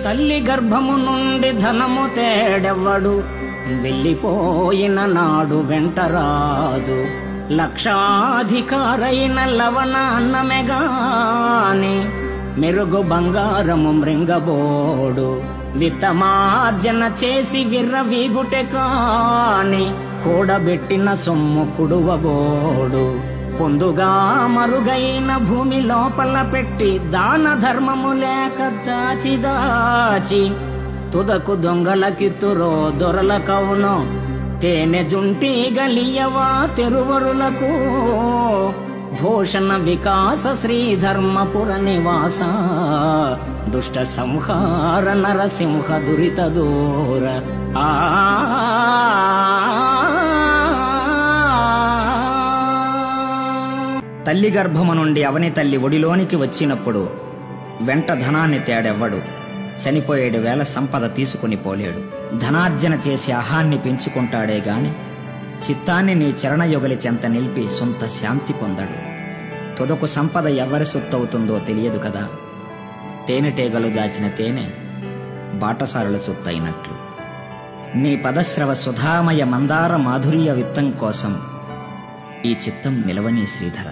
తల్లి గర్భము నుండి ధనము తేడెవ్వడు, వెళ్ళిపోయిన నాడు వెంటరాదు. లక్షాధికారైన లవణ అన్నమెగాని, మెరుగు బంగారము మృంగబోడు. విత్తమార్జన చేసి విర్రవీగుటె కాని, కూడబెట్టిన సొమ్ము కుడువబోడు. పొందుగా మరుగైన భూమి లోపల పెట్టి, దాన ధర్మము లేక దాచి దాచి, తుదకు దొంగలకిత్తురో దొరలకవునో. తేనె జుంటి గలియవా తెరువరులకు, భూషణ వికాస శ్రీధర్మపుర నివాస. దుష్ట సంహార నరసింహ దురిత దూర. తల్లి గర్భము నుండి అవని తల్లి ఒడిలోనికి వచ్చినప్పుడు వెంట ధనాన్ని తేడెవ్వడు. చనిపోయేడు వేళ సంపద తీసుకుని పోలేడు. ధనార్జన చేసి అహాన్ని పెంచుకుంటాడే గాని, చిత్తాన్ని నీ చరణయుగలి చెంత నిలిపి సొంత శాంతి పొందడు. తుదకు సంపద ఎవరి సొత్తవుతుందో తెలియదు కదా. తేనెటీగలు దాచిన తేనె బాటసారుల సొత్తయినట్లు. నీ పదశ్రవ సుధామయ మందార మాధుర్య విత్తం కోసం ఈ చిత్తం నిలవని శ్రీధర.